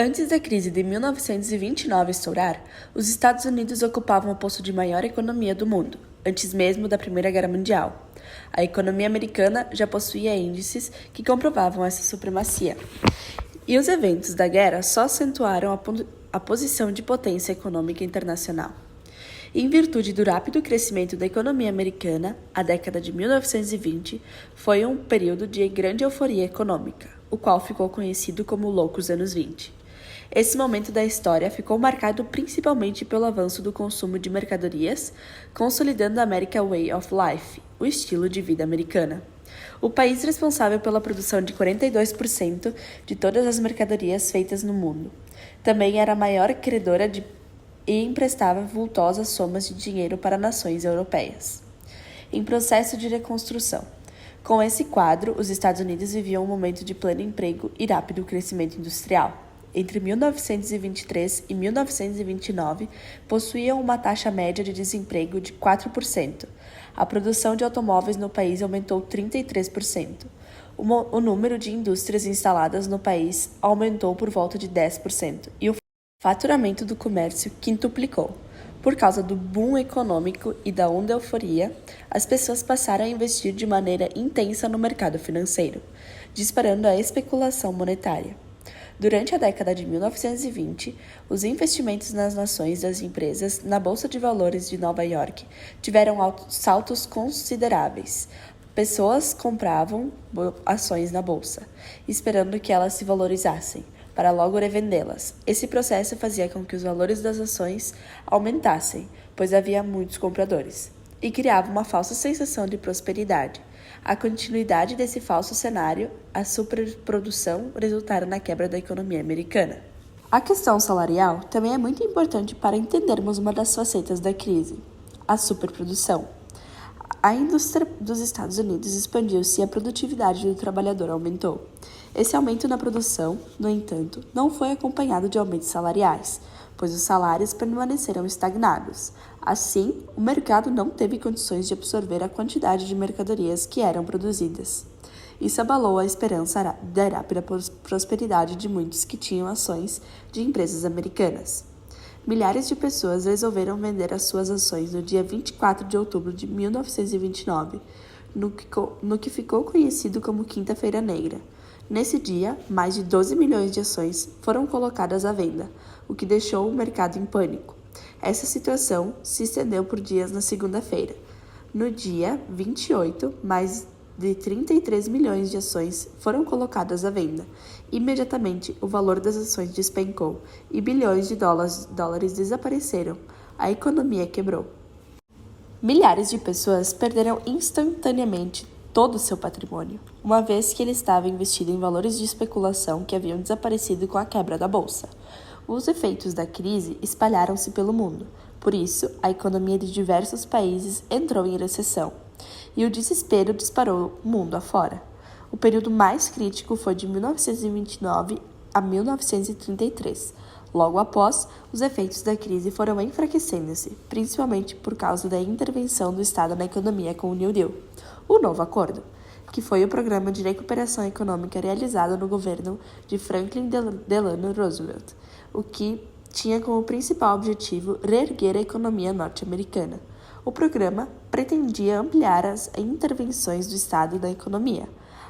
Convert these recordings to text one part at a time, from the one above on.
Antes da crise de 1929 estourar, os Estados Unidos ocupavam o posto de maior economia do mundo, antes mesmo da Primeira Guerra Mundial. A economia americana já possuía índices que comprovavam essa supremacia. E os eventos da guerra só acentuaram a posição de potência econômica internacional. Em virtude do rápido crescimento da economia americana, a década de 1920 foi um período de grande euforia econômica, o qual ficou conhecido como Loucos Anos 20. Esse momento da história ficou marcado principalmente pelo avanço do consumo de mercadorias, consolidando a American Way of Life, o estilo de vida americana. O país responsável pela produção de 42% de todas as mercadorias feitas no mundo. Também era a maior credora e emprestava vultosas somas de dinheiro para nações europeias. Em processo de reconstrução. Com esse quadro, os Estados Unidos viviam um momento de pleno emprego e rápido crescimento industrial. Entre 1923 e 1929, possuíam uma taxa média de desemprego de 4%. A produção de automóveis no país aumentou 33%. O número de indústrias instaladas no país aumentou por volta de 10%. E o faturamento do comércio quintuplicou. Por causa do boom econômico e da onda euforia, as pessoas passaram a investir de maneira intensa no mercado financeiro, disparando a especulação monetária. Durante a década de 1920, os investimentos nas ações das empresas na Bolsa de Valores de Nova York tiveram saltos consideráveis. Pessoas compravam ações na bolsa, esperando que elas se valorizassem, para logo revendê-las. Esse processo fazia com que os valores das ações aumentassem, pois havia muitos compradores, e criava uma falsa sensação de prosperidade. A continuidade desse falso cenário, a superprodução, resultaram na quebra da economia americana. A questão salarial também é muito importante para entendermos uma das facetas da crise, a superprodução. A indústria dos Estados Unidos expandiu-se e a produtividade do trabalhador aumentou. Esse aumento na produção, no entanto, não foi acompanhado de aumentos salariais, pois os salários permaneceram estagnados. Assim, o mercado não teve condições de absorver a quantidade de mercadorias que eram produzidas. Isso abalou a esperança da rápida prosperidade de muitos que tinham ações de empresas americanas. Milhares de pessoas resolveram vender as suas ações no dia 24 de outubro de 1929, no que ficou conhecido como Quinta-feira Negra. Nesse dia, mais de 12 milhões de ações foram colocadas à venda, o que deixou o mercado em pânico. Essa situação se estendeu por dias na segunda-feira. No dia 28, mais de 33 milhões de ações foram colocadas à venda. Imediatamente, o valor das ações despencou e bilhões de dólares desapareceram. A economia quebrou. Milhares de pessoas perderam instantaneamente todo o seu patrimônio, uma vez que ele estava investido em valores de especulação que haviam desaparecido com a quebra da bolsa. Os efeitos da crise espalharam-se pelo mundo. Por isso, a economia de diversos países entrou em recessão. E o desespero disparou o mundo afora. O período mais crítico foi de 1929 a 1933. Logo após, os efeitos da crise foram enfraquecendo-se, principalmente por causa da intervenção do Estado na economia com o New Deal, o Novo Acordo, que foi o programa de recuperação econômica realizado no governo de Franklin Delano Roosevelt, o que tinha como principal objetivo reerguer a economia norte-americana. O programa pretendia ampliar as intervenções do Estado na economia,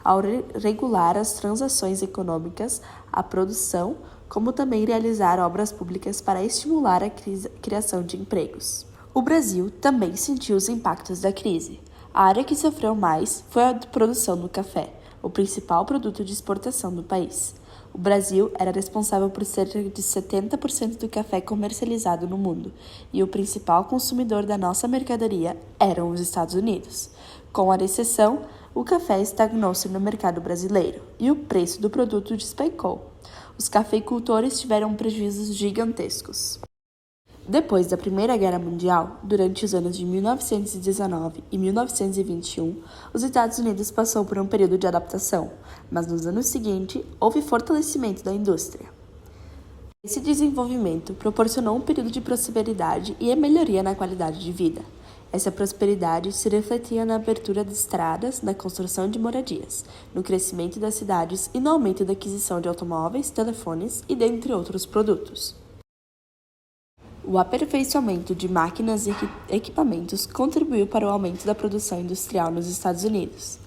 ao regular as transações econômicas, a produção, como também realizar obras públicas para estimular a criação de empregos. O Brasil também sentiu os impactos da crise. A área que sofreu mais foi a produção do café, o principal produto de exportação do país. O Brasil era responsável por cerca de 70% do café comercializado no mundo, e o principal consumidor da nossa mercadoria eram os Estados Unidos. Com a recessão, o café estagnou-se no mercado brasileiro e o preço do produto despencou. Os cafeicultores tiveram prejuízos gigantescos. Depois da Primeira Guerra Mundial, durante os anos de 1919 e 1921, os Estados Unidos passou por um período de adaptação, mas nos anos seguintes houve fortalecimento da indústria. Esse desenvolvimento proporcionou um período de prosperidade e melhoria na qualidade de vida. Essa prosperidade se refletia na abertura de estradas, na construção de moradias, no crescimento das cidades e no aumento da aquisição de automóveis, telefones e dentre outros produtos. O aperfeiçoamento de máquinas e equipamentos contribuiu para o aumento da produção industrial nos Estados Unidos.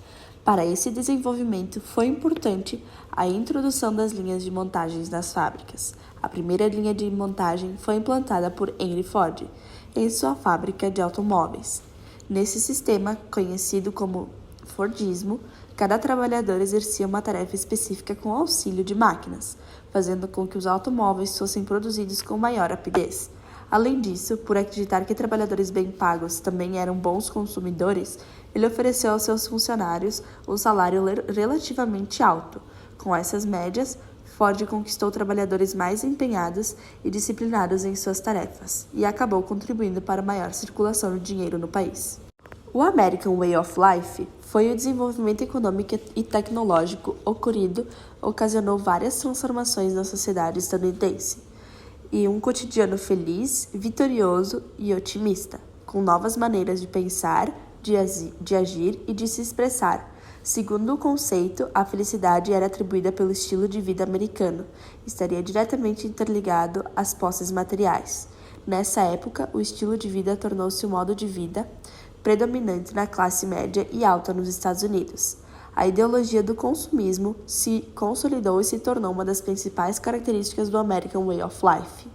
Para esse desenvolvimento, foi importante a introdução das linhas de montagens nas fábricas. A primeira linha de montagem foi implantada por Henry Ford em sua fábrica de automóveis. Nesse sistema, conhecido como Fordismo, cada trabalhador exercia uma tarefa específica com auxílio de máquinas, fazendo com que os automóveis fossem produzidos com maior rapidez. Além disso, por acreditar que trabalhadores bem pagos também eram bons consumidores, ele ofereceu aos seus funcionários um salário relativamente alto. Com essas médias, Ford conquistou trabalhadores mais empenhados e disciplinados em suas tarefas, e acabou contribuindo para a maior circulação de dinheiro no país. O American Way of Life foi o desenvolvimento econômico e tecnológico ocasionou várias transformações na sociedade estadunidense, e um cotidiano feliz, vitorioso e otimista, com novas maneiras de pensar, de agir e de se expressar. Segundo o conceito, a felicidade era atribuída pelo estilo de vida americano, estaria diretamente interligado às posses materiais. Nessa época, o estilo de vida tornou-se o modo de vida predominante na classe média e alta nos Estados Unidos. A ideologia do consumismo se consolidou e se tornou uma das principais características do American Way of Life.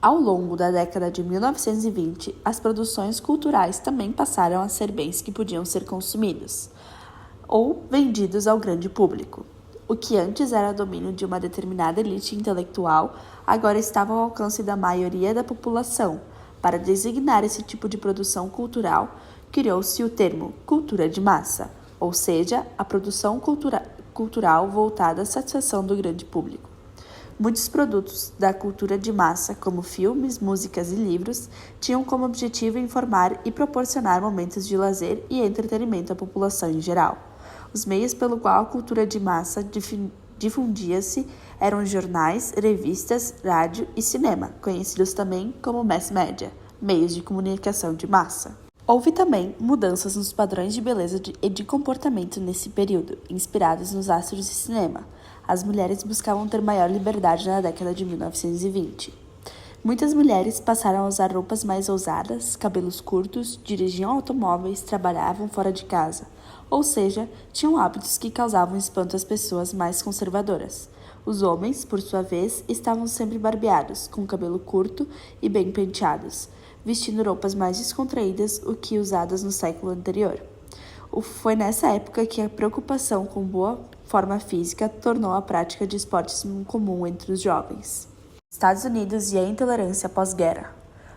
Ao longo da década de 1920, as produções culturais também passaram a ser bens que podiam ser consumidos ou vendidos ao grande público. O que antes era domínio de uma determinada elite intelectual, agora estava ao alcance da maioria da população. Para designar esse tipo de produção cultural, criou-se o termo cultura de massa, ou seja, a produção cultural voltada à satisfação do grande público. Muitos produtos da cultura de massa, como filmes, músicas e livros, tinham como objetivo informar e proporcionar momentos de lazer e entretenimento à população em geral. Os meios pelo qual a cultura de massa difundia-se eram jornais, revistas, rádio e cinema, conhecidos também como mass media, meios de comunicação de massa. Houve também mudanças nos padrões de beleza e de comportamento nesse período, inspirados nos astros de cinema. As mulheres buscavam ter maior liberdade na década de 1920. Muitas mulheres passaram a usar roupas mais ousadas, cabelos curtos, dirigiam automóveis, trabalhavam fora de casa, ou seja, tinham hábitos que causavam espanto às pessoas mais conservadoras. Os homens, por sua vez, estavam sempre barbeados, com cabelo curto e bem penteados, vestindo roupas mais descontraídas do que usadas no século anterior. Foi nessa época que a preocupação com boa forma física tornou a prática de esportes comum entre os jovens. Estados Unidos e a intolerância pós-guerra.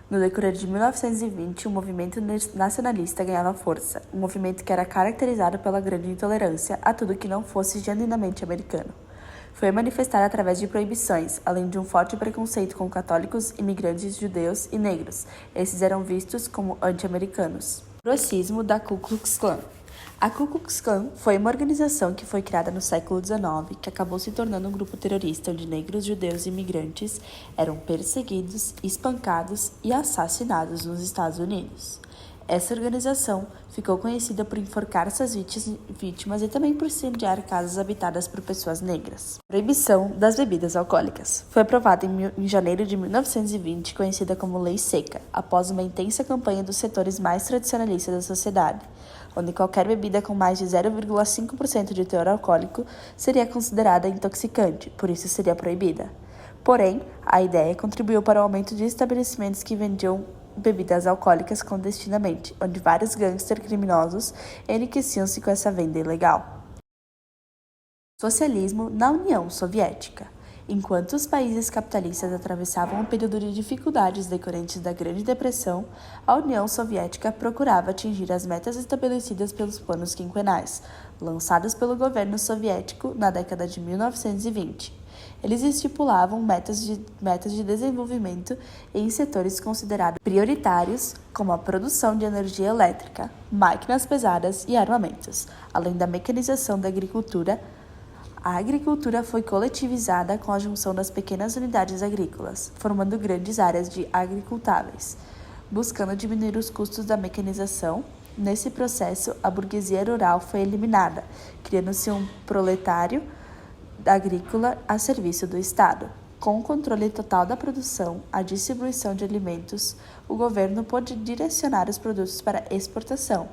No decorrer de 1920, o movimento nacionalista ganhava força, um movimento que era caracterizado pela grande intolerância a tudo que não fosse genuinamente americano. Foi manifestado através de proibições, além de um forte preconceito com católicos, imigrantes judeus e negros. Esses eram vistos como anti-americanos. Racismo da Ku Klux Klan. A Ku Klux Klan foi uma organização que foi criada no século XIX, que acabou se tornando um grupo terrorista onde negros, judeus e imigrantes eram perseguidos, espancados e assassinados nos Estados Unidos. Essa organização ficou conhecida por enforcar suas vítimas e também por incendiar casas habitadas por pessoas negras. Proibição das bebidas alcoólicas. Foi aprovada em janeiro de 1920, conhecida como Lei Seca, após uma intensa campanha dos setores mais tradicionalistas da sociedade, onde qualquer bebida com mais de 0,5% de teor alcoólico seria considerada intoxicante, por isso seria proibida. Porém, a ideia contribuiu para o aumento de estabelecimentos que vendiam bebidas alcoólicas clandestinamente, onde vários gangsters criminosos enriqueciam-se com essa venda ilegal. Socialismo na União Soviética. Enquanto os países capitalistas atravessavam um período de dificuldades decorrentes da Grande Depressão, a União Soviética procurava atingir as metas estabelecidas pelos planos quinquenais, lançados pelo governo soviético na década de 1920. Eles estipulavam metas de desenvolvimento em setores considerados prioritários, como a produção de energia elétrica, máquinas pesadas e armamentos, além da mecanização da agricultura. A agricultura foi coletivizada com a junção das pequenas unidades agrícolas, formando grandes áreas de agricultáveis. buscando diminuir os custos da mecanização. Nesse processo, a burguesia rural foi eliminada, criando-se um proletário agrícola a serviço do Estado. Com o controle total da produção, a distribuição de alimentos, o governo pôde direcionar os produtos para exportação,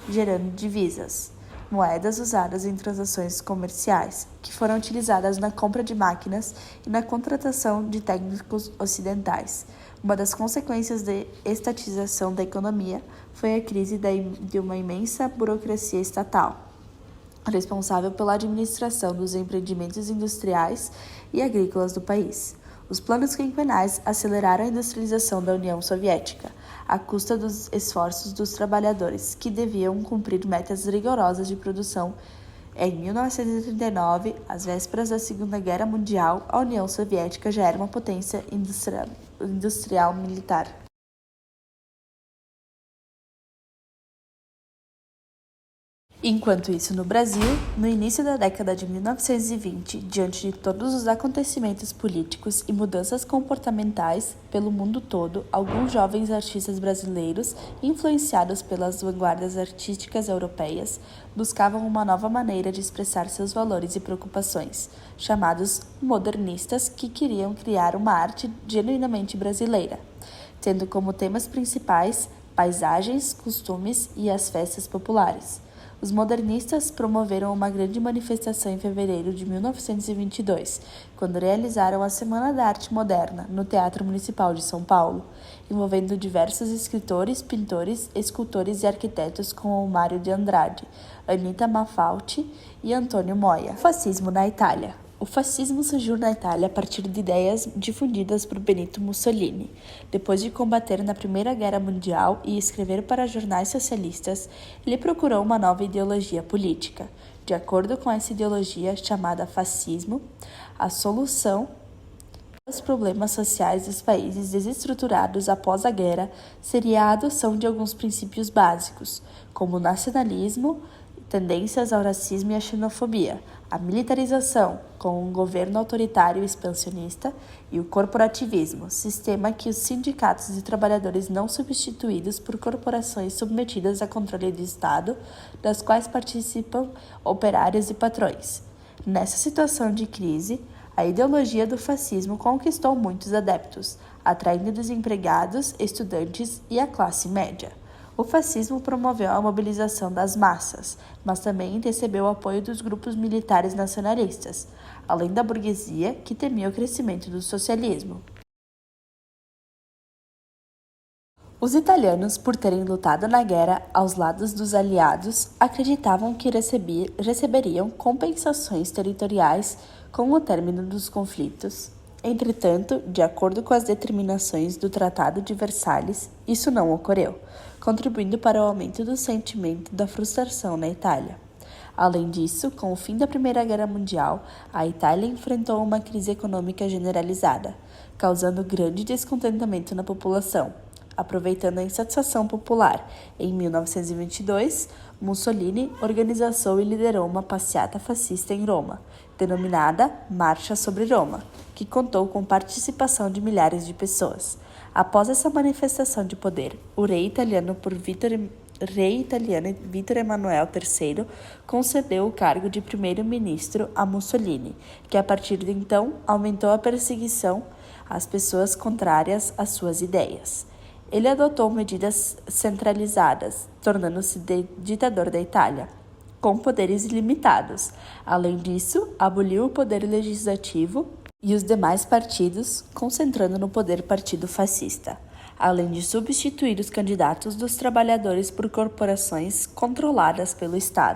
gerando divisas, moedas usadas em transações comerciais, que foram utilizadas na compra de máquinas e na contratação de técnicos ocidentais. Uma das consequências da estatização da economia foi a crise de uma imensa burocracia estatal, responsável pela administração dos empreendimentos industriais e agrícolas do país. Os planos quinquenais aceleraram a industrialização da União Soviética, à custa dos esforços dos trabalhadores, que deviam cumprir metas rigorosas de produção. Em 1939, às vésperas da Segunda Guerra Mundial, a União Soviética já era uma potência industrial militar. Enquanto isso, no Brasil, no início da década de 1920, diante de todos os acontecimentos políticos e mudanças comportamentais pelo mundo todo, alguns jovens artistas brasileiros, influenciados pelas vanguardas artísticas europeias, buscavam uma nova maneira de expressar seus valores e preocupações, chamados modernistas, que queriam criar uma arte genuinamente brasileira, tendo como temas principais paisagens, costumes e as festas populares. Os modernistas promoveram uma grande manifestação em fevereiro de 1922, quando realizaram a Semana da Arte Moderna no Teatro Municipal de São Paulo, envolvendo diversos escritores, pintores, escultores e arquitetos como Mário de Andrade, Anita Malfatti e Antônio Moia. O fascismo na Itália. O fascismo surgiu na Itália a partir de ideias difundidas por Benito Mussolini. Depois de combater na Primeira Guerra Mundial e escrever para jornais socialistas, ele procurou uma nova ideologia política. De acordo com essa ideologia, chamada fascismo, a solução aos problemas sociais dos países desestruturados após a guerra seria a adoção de alguns princípios básicos, como o nacionalismo, tendências ao racismo e à xenofobia, a militarização, com um governo autoritário e expansionista, e o corporativismo, sistema que os sindicatos e trabalhadores não substituídos por corporações submetidas a controle do Estado, das quais participam operários e patrões. Nessa situação de crise, a ideologia do fascismo conquistou muitos adeptos, atraindo desempregados, estudantes e a classe média. O fascismo promoveu a mobilização das massas, mas também recebeu o apoio dos grupos militares nacionalistas, além da burguesia, que temia o crescimento do socialismo. Os italianos, por terem lutado na guerra aos lados dos aliados, acreditavam que receberiam compensações territoriais com o término dos conflitos. Entretanto, de acordo com as determinações do Tratado de Versalhes, isso não ocorreu, contribuindo para o aumento do sentimento da frustração na Itália. Além disso, com o fim da Primeira Guerra Mundial, a Itália enfrentou uma crise econômica generalizada, causando grande descontentamento na população. Aproveitando a insatisfação popular, em 1922, Mussolini organizou e liderou uma passeata fascista em Roma, denominada Marcha sobre Roma, que contou com participação de milhares de pessoas. Após essa manifestação de poder, o rei italiano Vittor Emanuele III concedeu o cargo de primeiro-ministro a Mussolini, que a partir de então aumentou a perseguição às pessoas contrárias às suas ideias. Ele adotou medidas centralizadas, tornando-se ditador da Itália, com poderes ilimitados. Além disso, aboliu o poder legislativo e os demais partidos, concentrando no poder partido fascista, além de substituir os candidatos dos trabalhadores por corporações controladas pelo Estado.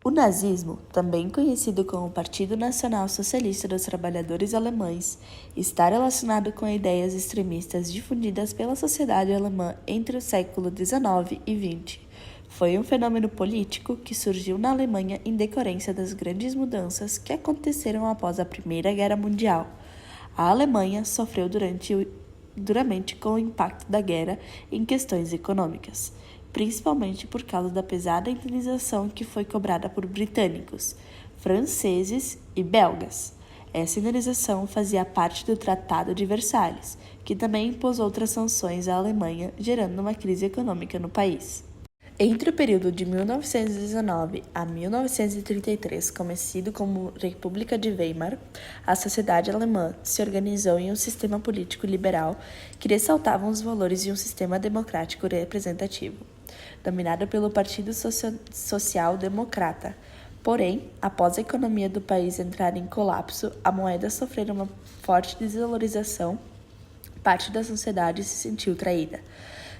O nazismo, também conhecido como Partido Nacional Socialista dos Trabalhadores Alemães, está relacionado com ideias extremistas difundidas pela sociedade alemã entre o século XIX e XX. Foi um fenômeno político que surgiu na Alemanha em decorrência das grandes mudanças que aconteceram após a Primeira Guerra Mundial. A Alemanha sofreu duramente com o impacto da guerra em questões econômicas, principalmente por causa da pesada indenização que foi cobrada por britânicos, franceses e belgas. Essa indenização fazia parte do Tratado de Versalhes, que também impôs outras sanções à Alemanha, gerando uma crise econômica no país. Entre o período de 1919 a 1933, conhecido como República de Weimar, a sociedade alemã se organizou em um sistema político liberal que ressaltava os valores de um sistema democrático representativo, dominado pelo Partido Social Democrata. Porém, após a economia do país entrar em colapso, a moeda sofreu uma forte desvalorização, parte da sociedade se sentiu traída.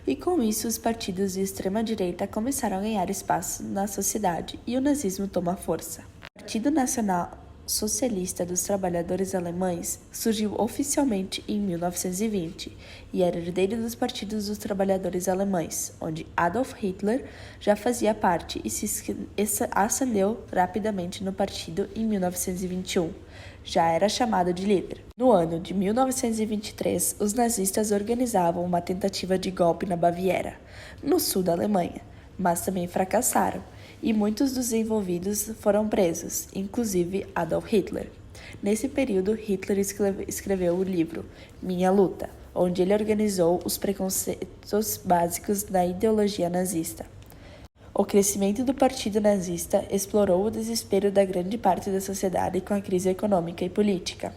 E com isso, os partidos de extrema-direita começaram a ganhar espaço na sociedade e o nazismo toma força. O Partido Nacional Socialista dos Trabalhadores Alemães surgiu oficialmente em 1920 e era herdeiro dos Partidos dos Trabalhadores Alemães, onde Adolf Hitler já fazia parte e se ascendeu rapidamente no partido em 1921. Já era chamado de líder. No ano de 1923, os nazistas organizavam uma tentativa de golpe na Baviera, no sul da Alemanha, mas também fracassaram, e muitos dos envolvidos foram presos, inclusive Adolf Hitler. Nesse período, Hitler escreveu o livro Minha Luta, onde ele organizou os preconceitos básicos da ideologia nazista. O crescimento do partido nazista explorou o desespero da grande parte da sociedade com a crise econômica e política.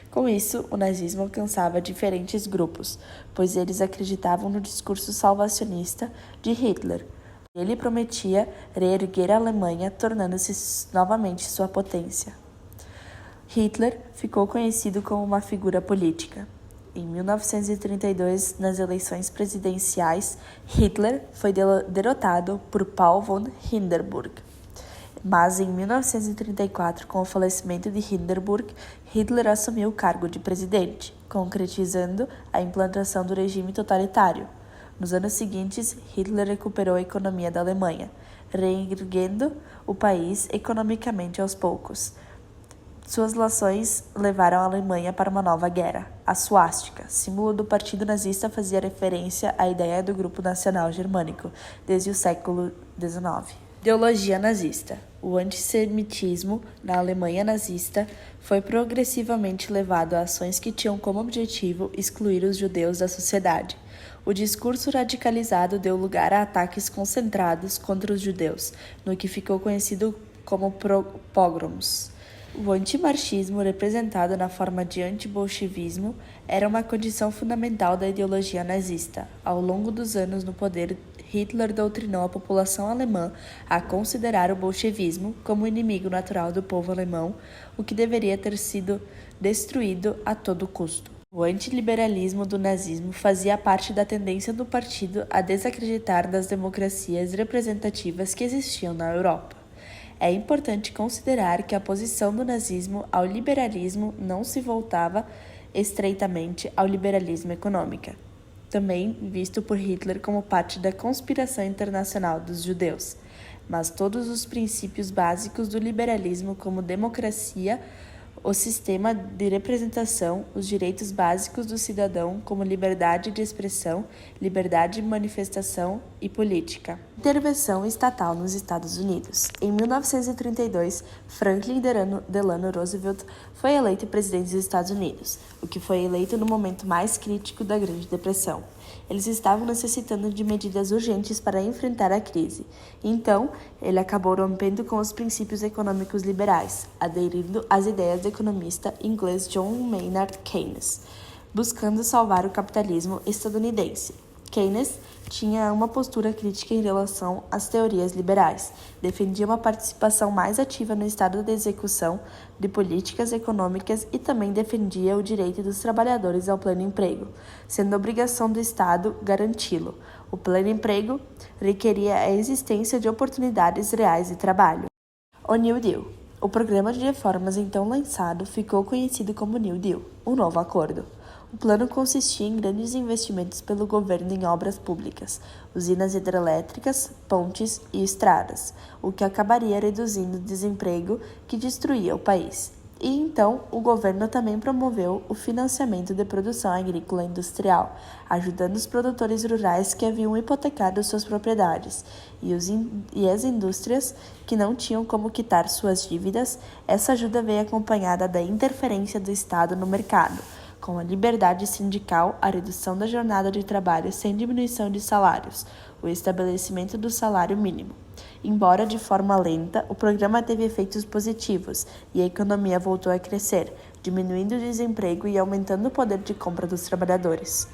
Com isso, o nazismo alcançava diferentes grupos, pois eles acreditavam no discurso salvacionista de Hitler. Ele prometia reerguer a Alemanha, tornando-se novamente sua potência. Hitler ficou conhecido como uma figura política. Em 1932, nas eleições presidenciais, Hitler foi derrotado por Paul von Hindenburg. Mas em 1934, com o falecimento de Hindenburg, Hitler assumiu o cargo de presidente, concretizando a implantação do regime totalitário. Nos anos seguintes, Hitler recuperou a economia da Alemanha, reerguendo o país economicamente aos poucos. Suas ações levaram a Alemanha para uma nova guerra. A suástica, símbolo do partido nazista, fazia referência à ideia do grupo nacional germânico desde o século XIX. Ideologia nazista. O antissemitismo na Alemanha nazista foi progressivamente levado a ações que tinham como objetivo excluir os judeus da sociedade. O discurso radicalizado deu lugar a ataques concentrados contra os judeus, no que ficou conhecido como pogroms. O antimarxismo, representado na forma de antibolchevismo, era uma condição fundamental da ideologia nazista. Ao longo dos anos no poder, Hitler doutrinou a população alemã a considerar o bolchevismo como inimigo natural do povo alemão, o que deveria ter sido destruído a todo custo. O antiliberalismo do nazismo fazia parte da tendência do partido a desacreditar das democracias representativas que existiam na Europa. É importante considerar que a posição do nazismo ao liberalismo não se voltava estreitamente ao liberalismo econômico, também visto por Hitler como parte da conspiração internacional dos judeus, mas todos os princípios básicos do liberalismo, como democracia, o sistema de representação, os direitos básicos do cidadão, como liberdade de expressão, liberdade de manifestação e política. Intervenção estatal nos Estados Unidos. Em 1932, Franklin Delano Roosevelt foi eleito presidente dos Estados Unidos, o que foi eleito no momento mais crítico da Grande Depressão. Eles estavam necessitando de medidas urgentes para enfrentar a crise. Então, ele acabou rompendo com os princípios econômicos liberais, aderindo às ideias do economista inglês John Maynard Keynes, buscando salvar o capitalismo estadunidense. Keynes tinha uma postura crítica em relação às teorias liberais, defendia uma participação mais ativa no estado de execução de políticas econômicas e também defendia o direito dos trabalhadores ao pleno emprego, sendo obrigação do Estado garanti-lo. O pleno emprego requeria a existência de oportunidades reais de trabalho. O New Deal. O programa de reformas então lançado ficou conhecido como New Deal, o novo acordo. O plano consistia em grandes investimentos pelo governo em obras públicas, usinas hidrelétricas, pontes e estradas, o que acabaria reduzindo o desemprego que destruía o país. E então, o governo também promoveu o financiamento de produção agrícola industrial, ajudando os produtores rurais que haviam hipotecado suas propriedades e as indústrias que não tinham como quitar suas dívidas. Essa ajuda veio acompanhada da interferência do Estado no mercado, com a liberdade sindical, a redução da jornada de trabalho sem diminuição de salários, o estabelecimento do salário mínimo. Embora de forma lenta, o programa teve efeitos positivos e a economia voltou a crescer, diminuindo o desemprego e aumentando o poder de compra dos trabalhadores.